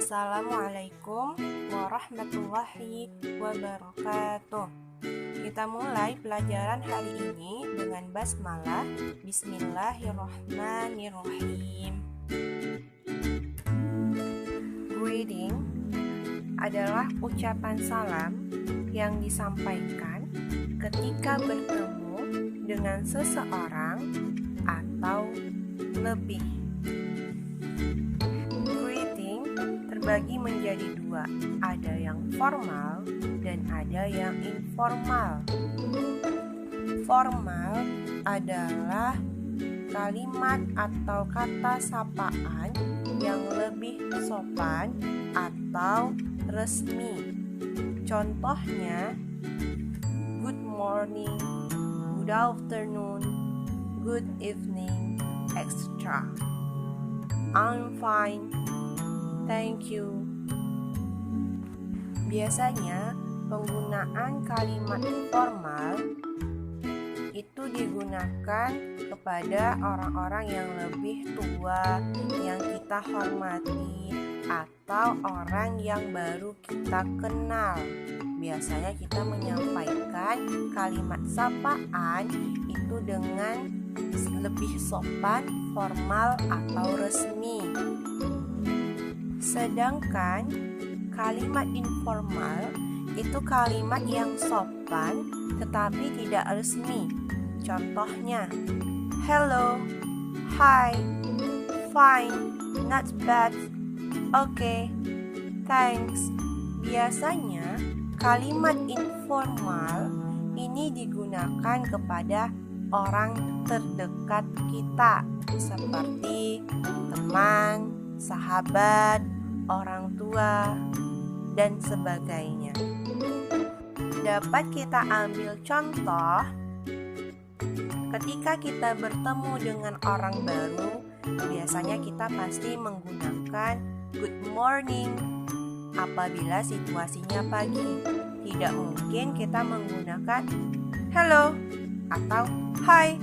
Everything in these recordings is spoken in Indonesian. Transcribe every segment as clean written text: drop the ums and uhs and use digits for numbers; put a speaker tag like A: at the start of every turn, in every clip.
A: Assalamualaikum warahmatullahi wabarakatuh. Kita mulai pelajaran hari ini dengan basmalah. Bismillahirrahmanirrahim. Greeting adalah ucapan salam yang disampaikan ketika bertemu dengan seseorang atau lebih. Terbagi menjadi dua, ada yang formal dan ada yang informal. Formal adalah kalimat atau kata sapaan yang lebih sopan atau resmi. Contohnya, good morning, good afternoon, good evening, etc. I'm fine, thank you. Biasanya penggunaan kalimat formal itu digunakan kepada orang-orang yang lebih tua, yang kita hormati, atau orang yang baru kita kenal. Biasanya kita menyampaikan kalimat sapaan itu dengan lebih sopan, formal, atau resmi. Sedangkan kalimat informal itu kalimat yang sopan tetapi tidak resmi. Contohnya, hello, hi, fine, not bad, okay, thanks. Biasanya kalimat informal ini digunakan kepada orang terdekat kita seperti teman, sahabat, orang tua, dan sebagainya. Dapat kita ambil contoh ketika kita bertemu dengan orang baru, biasanya kita pasti menggunakan good morning apabila situasinya pagi. Tidak mungkin kita menggunakan hello atau hi.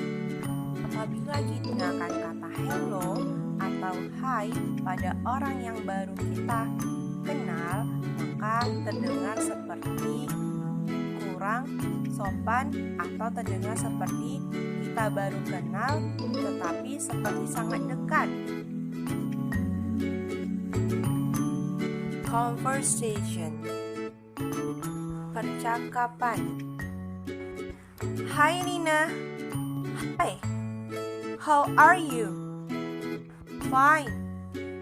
A: Apabila kita menggunakan kata hello atau hi pada orang yang baru kita kenal, maka terdengar seperti kurang sopan atau terdengar seperti kita baru kenal tetapi seperti sangat dekat. Conversation, percakapan. Hi Nina. Hi. How are you? Fine,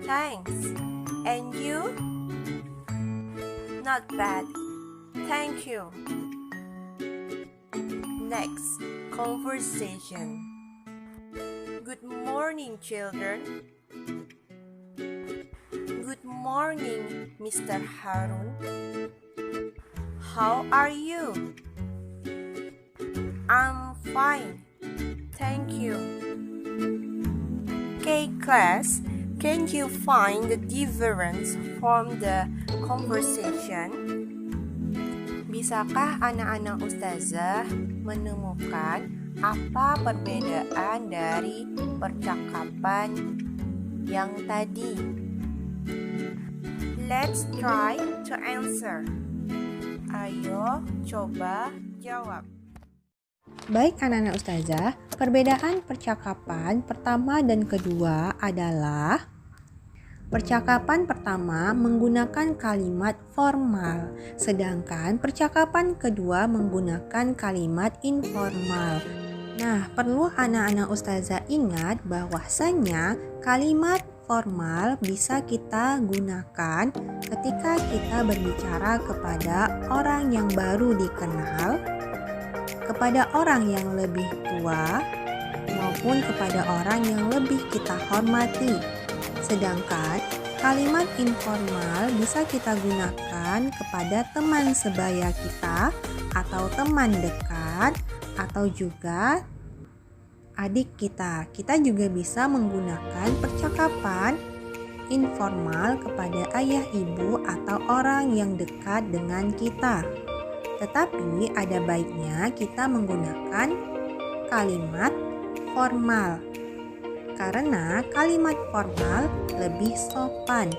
A: thanks. And you? Not bad, thank you. Next, conversation. Good morning, children. Good morning, Mr. Harun. How are you? I'm fine, thank you. Okay, class, can you find the difference from the conversation? Bisakah anak-anak ustazah menemukan apa perbedaan dari percakapan yang tadi? Let's try to answer. Ayo coba jawab.
B: Baik anak-anak ustazah, perbedaan percakapan pertama dan kedua adalah percakapan pertama menggunakan kalimat formal, sedangkan percakapan kedua menggunakan kalimat informal. Nah, perlu anak-anak ustazah ingat bahwasanya kalimat formal bisa kita gunakan ketika kita berbicara kepada orang yang baru dikenal, kepada orang yang lebih tua, maupun kepada orang yang lebih kita hormati. Sedangkan kalimat informal bisa kita gunakan kepada teman sebaya kita, atau teman dekat, atau juga adik kita. Kita juga bisa menggunakan percakapan informal kepada ayah ibu atau orang yang dekat dengan kita. Tetapi ada baiknya kita menggunakan kalimat formal karena kalimat formal lebih sopan.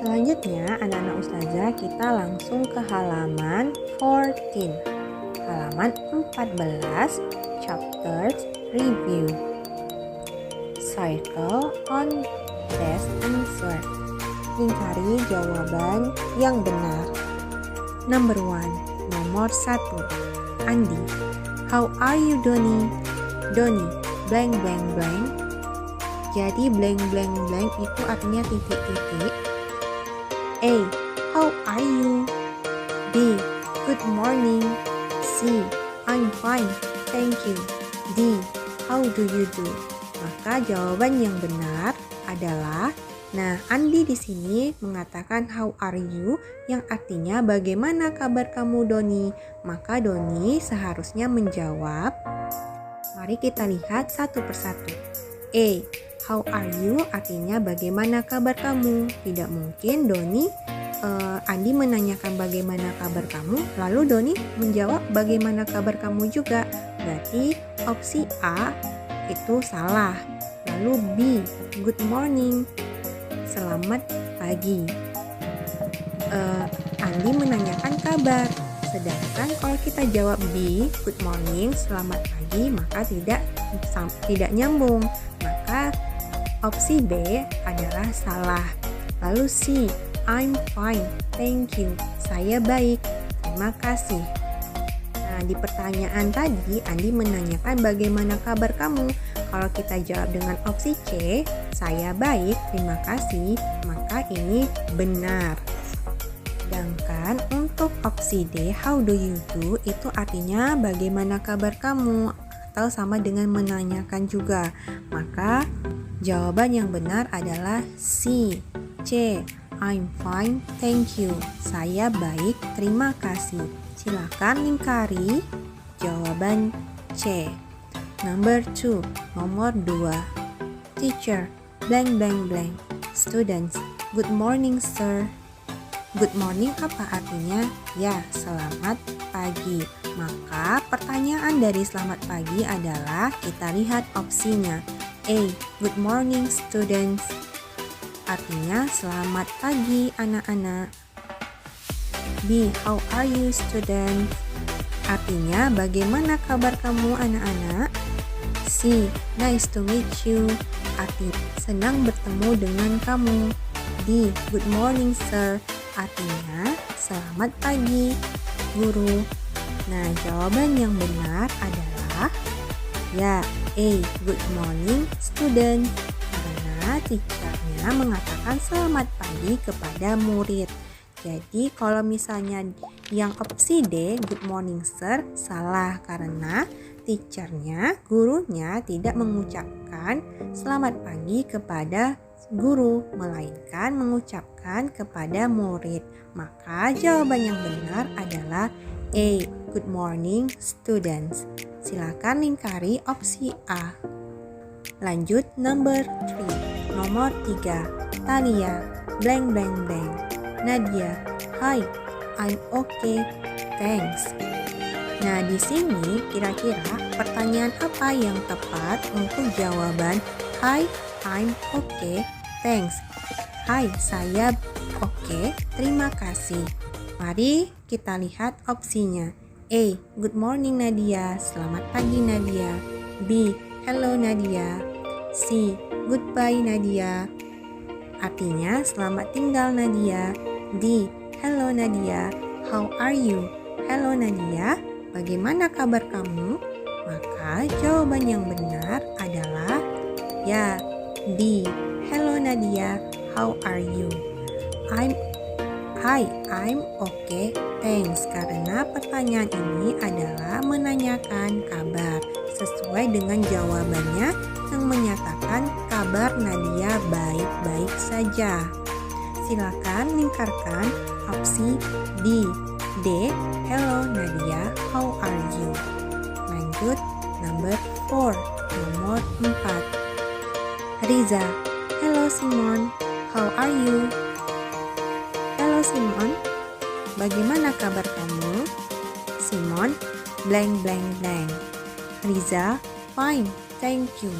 B: Selanjutnya, anak-anak ustazah kita langsung ke halaman 14. Halaman 14, chapters review. Circle on best answer. Lingkari jawaban yang benar. Number 1, nomor 1. Andi. How are you, Doni? Doni, blank blank blank. Jadi blank blank blank itu artinya titik-titik. A. How are you? B. Good morning. C. I'm fine, thank you. D. How do you do? Maka jawaban yang benar adalah, nah, Andi di sini mengatakan how are you yang artinya bagaimana kabar kamu, Doni? Maka Doni seharusnya menjawab. Mari kita lihat satu persatu. A. How are you artinya bagaimana kabar kamu? Tidak mungkin Andi menanyakan bagaimana kabar kamu, lalu Doni menjawab bagaimana kabar kamu juga. Berarti opsi A itu salah. Lalu B, good morning, selamat pagi. Andi menanyakan kabar. Sedangkan kalau kita jawab B, good morning, selamat pagi, maka tidak nyambung. Maka opsi B adalah salah. Lalu C, I'm fine, thank you. Saya baik, terima kasih. Nah, di pertanyaan tadi Andi menanyakan bagaimana kabar kamu. Kalau kita jawab dengan opsi C, saya baik, terima kasih, maka ini benar. Sedangkan untuk opsi D, how do you do, itu artinya bagaimana kabar kamu, atau sama dengan menanyakan juga. Maka jawaban yang benar adalah C. I'm fine, thank you. Saya baik, terima kasih. Silakan lingkari jawaban C. Number 2, nomor 2. Teacher, blank blank blank. Students, good morning sir. Good morning apa artinya? Ya, selamat pagi. Maka pertanyaan dari selamat pagi adalah kita lihat opsinya. A. Good morning students. Artinya selamat pagi anak-anak. B. How are you students? Artinya bagaimana kabar kamu anak-anak? C. Nice to meet you. Artinya senang bertemu dengan kamu. D. Good morning sir. Artinya selamat pagi guru. Nah, jawaban yang benar adalah ya A. Good morning student. Karena teachernya mengatakan selamat pagi kepada murid. Jadi kalau misalnya yang opsi D, good morning sir, salah karena teachernya, gurunya tidak mengucapkan selamat pagi kepada guru, melainkan mengucapkan kepada murid. Maka jawaban yang benar adalah A. Good morning students. Silakan lingkari opsi A. Lanjut number 3, nomor 3. Talia, blank blank blank. Nadia, hi, I'm okay, thanks. Nah, di sini kira-kira pertanyaan apa yang tepat untuk jawaban hi, I'm okay, thanks. Hai, saya oke, terima kasih. Mari kita lihat opsinya. A. Good morning Nadia, selamat pagi Nadia. B. Hello Nadia. C. Goodbye Nadia. Artinya selamat tinggal Nadia. D. Hello Nadia, how are you? Hello Nadia, bagaimana kabar kamu? Maka jawaban yang benar adalah ya D. Hello Nadia, how are you? I'm okay, thanks. Karena pertanyaan ini adalah menanyakan kabar sesuai dengan jawabannya yang menyatakan kabar Nadia baik-baik saja. Silakan lingkarkan opsi B. D. Hello Nadia, how are you? Lanjut number 4, nomor 4. Riza, hello Simon, how are you? Hello Simon, bagaimana kabar kamu? Simon, blank blank blank. Riza, fine, thank you.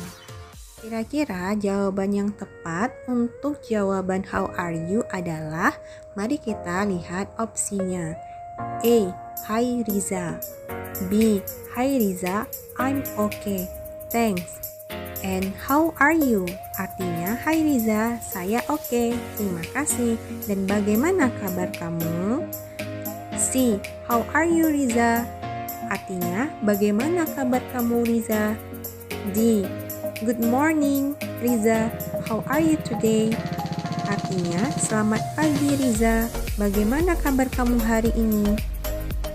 B: Kira-kira jawaban yang tepat untuk jawaban how are you adalah, mari kita lihat opsinya. A. Hi Riza. B. Hi Riza, I'm okay, thanks. And how are you? Artinya, hai Riza, saya oke, terima kasih. Dan bagaimana kabar kamu? C. How are you Riza? Artinya, bagaimana kabar kamu Riza? D. Good morning Riza, how are you today? Artinya, selamat pagi Riza, bagaimana kabar kamu hari ini?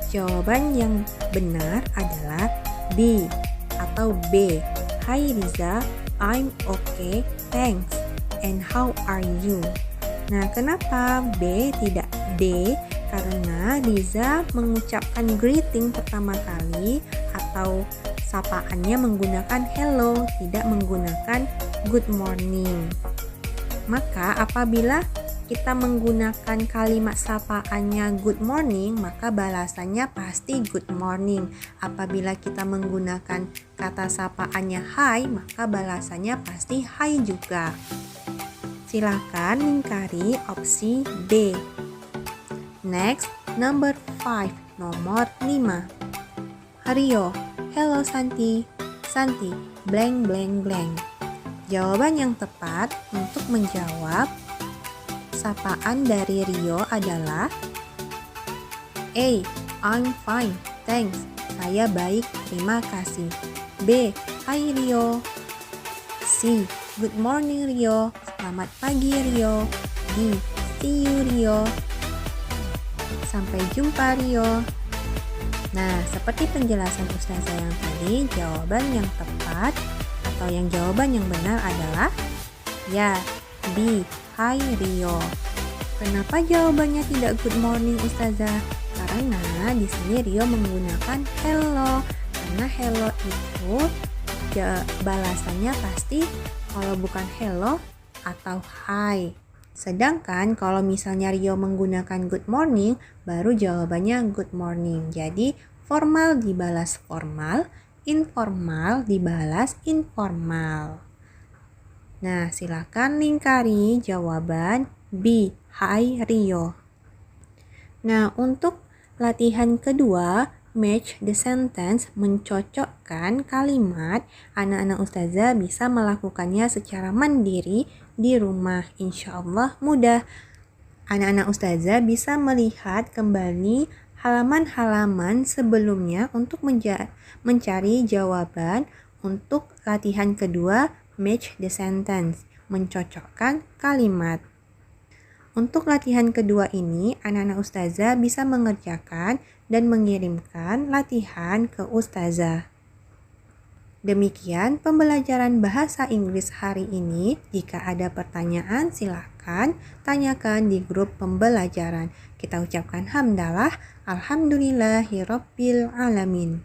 B: Jawaban yang benar adalah B atau B. Hi Riza, I'm okay, thanks. And how are you? Nah, kenapa B tidak D? Karena Riza mengucapkan greeting pertama kali atau sapaannya menggunakan hello, tidak menggunakan good morning. Maka apabila kita menggunakan kalimat sapaannya good morning, maka balasannya pasti good morning. Apabila kita menggunakan kata sapaannya hi, maka balasannya pasti hi juga. Silakan lingkari opsi B. Next, number 5, nomor 5. Rio, hello Santi, Santi, blank blank blank. Jawaban yang tepat untuk menjawab sapaan dari Rio adalah A. I'm fine, thanks. Saya baik, terima kasih. B. Hi Rio. C. Good morning Rio. Selamat pagi Rio. D. See you Rio. Sampai jumpa Rio. Nah, seperti penjelasan Ustazah yang tadi, jawaban yang tepat atau yang jawaban yang benar adalah ya, B. Hi Rio. Kenapa jawabannya tidak good morning Ustazah? Karena di sini Rio menggunakan hello. Karena hello itu balasannya pasti kalau bukan hello atau hi. Sedangkan kalau misalnya Rio menggunakan good morning, baru jawabannya good morning. Jadi formal dibalas formal, informal dibalas informal. Nah, silakan lingkari jawaban B. Hi Rio. Nah, untuk latihan kedua, match the sentence, mencocokkan kalimat, anak-anak Ustazah bisa melakukannya secara mandiri di rumah. Insya Allah mudah. Anak-anak Ustazah bisa melihat kembali halaman-halaman sebelumnya untuk mencari jawaban untuk latihan kedua, match the sentence, mencocokkan kalimat. Untuk latihan kedua ini, anak-anak Ustazah bisa mengerjakan dan mengirimkan latihan ke Ustazah. Demikian pembelajaran bahasa Inggris hari ini. Jika ada pertanyaan, silakan tanyakan di grup pembelajaran. Kita ucapkan hamdalah, alhamdulillahirabbil alamin.